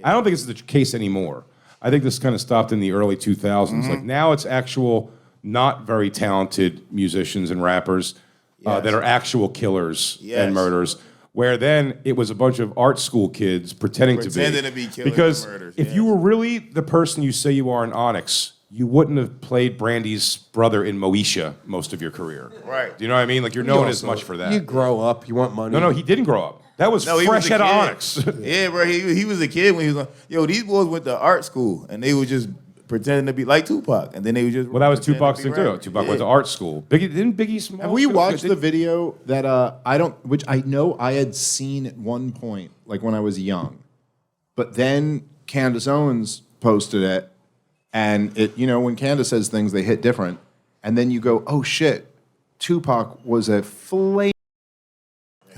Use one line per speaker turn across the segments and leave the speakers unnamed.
I don't think it's the case anymore. I think this kind of stopped in the early 2000s. Like now it's actual not very talented musicians and rappers that are actual killers and murderers. Where then it was a bunch of art school kids pretending to be killers
because
and murderers. If you were really the person you say you are in Onyx, you wouldn't have played Brandy's brother in Moesha most of your career.
Right.
Do you know what I mean? Like you're known as much for that.
You grow up, you want money.
No, he didn't grow up. That was fresh out of Onyx.
Yeah, bro. He was a kid when he was on. Yo, these boys went to art school and they were just pretending to be like Tupac, and then they were just.
Well, that was Tupac's thing too. Tupac went to art school. Didn't Biggie Smalls?
Have we watched the video that which I know I had seen at one point, like when I was young, but then Candace Owens posted it, and it, when Candace says things, they hit different, and then you go, oh shit, Tupac was a flame.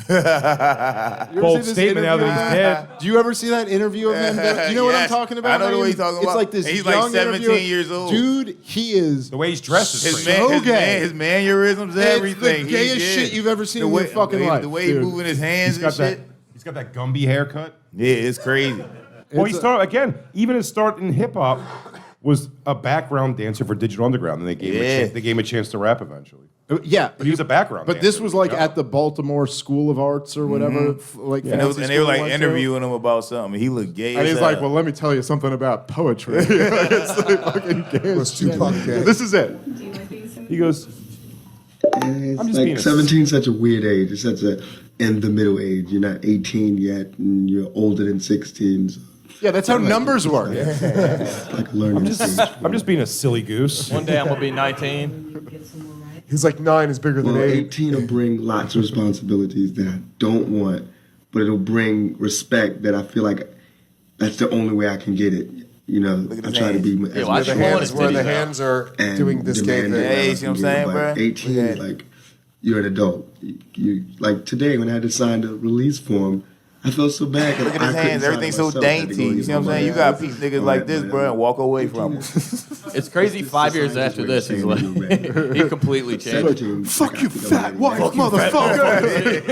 Bold statement now that he's dead.
Do you ever see that interview of him? Do you know what I'm talking about?
I know what he's talking about.
It's like this
he's
young
like 17 years old.
Dude, he is.
The way he's dressed is
his
gay.
His mannerisms, everything.
It's the gayest shit you've ever seen in your fucking life.
The way he's moving his hands and shit.
He's got that Gumby haircut.
Yeah, it's crazy.
Well, he started, again, even his start in hip-hop was a background dancer for Digital Underground, and they gave him a chance to rap eventually.
Yeah,
but he was a background
But
dancer,
this was like at the Baltimore School of Arts or whatever. Like,
and they were like interviewing him about something. He looked gay.
And he's like, "Well, let me tell you something about poetry." It's like fucking gay.
Was Tupac gay?
This is it.
He goes,
"I'm just like 17 is such a weird age. It's such a in the middle age. You're not 18 yet, and you're older than 16." So.
Yeah, that's how numbers work.
It's like a learning stage.
I'm just being a silly goose.
One day I'm gonna be 19.
He's like 9 is bigger than 8.
18 will bring lots of responsibilities that I don't want, but it'll bring respect that I feel like that's the only way I can get it. I try to be as
watch
where the hands are doing this game.
Yeah, you see what I'm saying, bro?
18 is like, you're an adult. You like today when I had to sign the release form, I felt so bad.
Look at his hands, everything's so dainty. You see what I'm saying? You got piece niggas like this, bro, and walk away from them.
It's crazy. 5 years after this, he's like, he completely changed.
Fuck you, fat white motherfucker.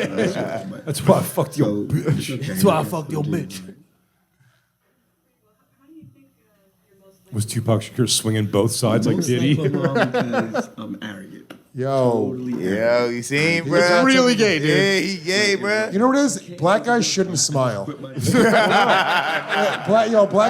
That's why I fucked your bitch.
That's
why I fucked your bitch. Was Tupac Shakur swinging both sides like Diddy?
Because I'm arrogant.
Yo,
Yo, you see him, bro?
He's really gay, dude.
Yeah, he gay, bro.
you know what it is? Black guys shouldn't smile. Black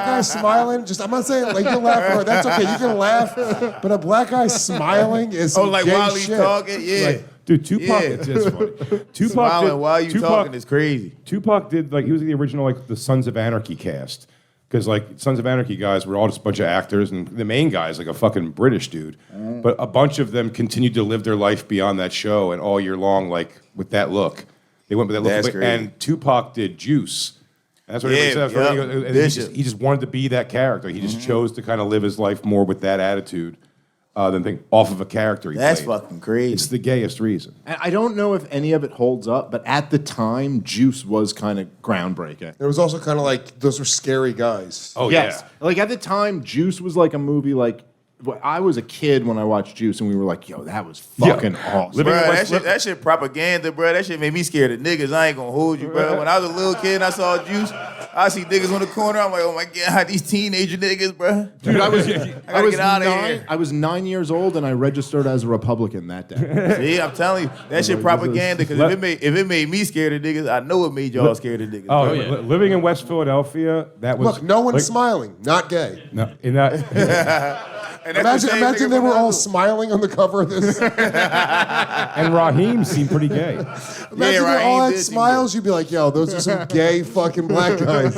guys smiling. I'm not saying like you laugh. That's okay. You can laugh, but a black guy smiling is some
like
gay
while he's
shit.
talking, yeah.
Dude, Tupac, it's funny. Tupac
Smiling while you talking is crazy.
Tupac did, he was the original, the Sons of Anarchy cast. Because, Sons of Anarchy guys were all just a bunch of actors, and the main guy is, a fucking British dude. But a bunch of them continued to live their life beyond that show, and all year long, with that look. They went with that look.
That's crazy.
And Tupac did Juice. And that's what everybody says. He just wanted to be that character. He just chose to kind of live his life more with that attitude than think off of a character he
That's
played.
fucking crazy.
It's the gayest reason.
And I don't know if any of it holds up, but at the time, Juice was kind of groundbreaking.
It was also kind of like those were scary guys.
Oh,
Yes.
yeah.
Like at the time, Juice was like a movie I was a kid when I watched Juice, and we were like, yo, that was fucking awesome.
Bro, that shit propaganda, bro. That shit made me scared of niggas. I ain't gonna hold you, bro. When I was a little kid and I saw Juice, I see niggas on the corner. I'm like, oh my God, these teenager niggas, bro.
Dude, I was
get out of here.
I was 9 years old, and I registered as a Republican that day.
See, I'm telling you, that shit propaganda. Because if it made me scared of niggas, I know it made y'all scared of niggas.
Oh, yeah. Living in West Philadelphia, that was...
Look, no one's smiling. Not gay.
No, in that...
Imagine they were all smiling on the cover of this.
And Raheem seemed pretty gay.
Imagine they all had smiles. You'd be like, yo, those are some gay fucking black guys.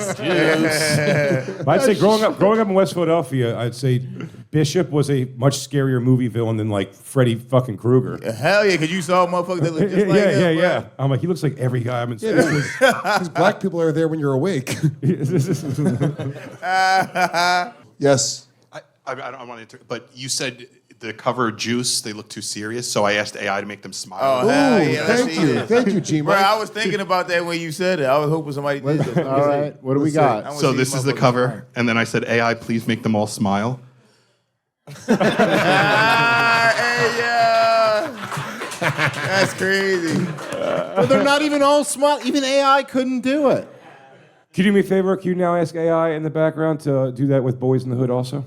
But I'd say growing up in West Philadelphia, I'd say Bishop was a much scarier movie villain than Freddy fucking Krueger.
Hell yeah, because you saw a motherfucker that looked just like him, bro.
Yeah. I'm like, he looks like every guy I've been seeing.
Because black people are there when you're awake. Yes.
I don't want to, but you said the cover Juice, they look too serious, so I asked AI to make them smile.
Oh, hell yeah.
Thank you, G.
Bro, I was thinking about that when you said it. I was hoping somebody did that.
All right, what do we got?
So this is the cover, and then I said, AI, please make them all smile.
Hey, yeah. That's crazy.
But they're not even all smart. Even AI couldn't do it.
Can you do me a favor? Can you now ask AI in the background to do that with Boys in the Hood also?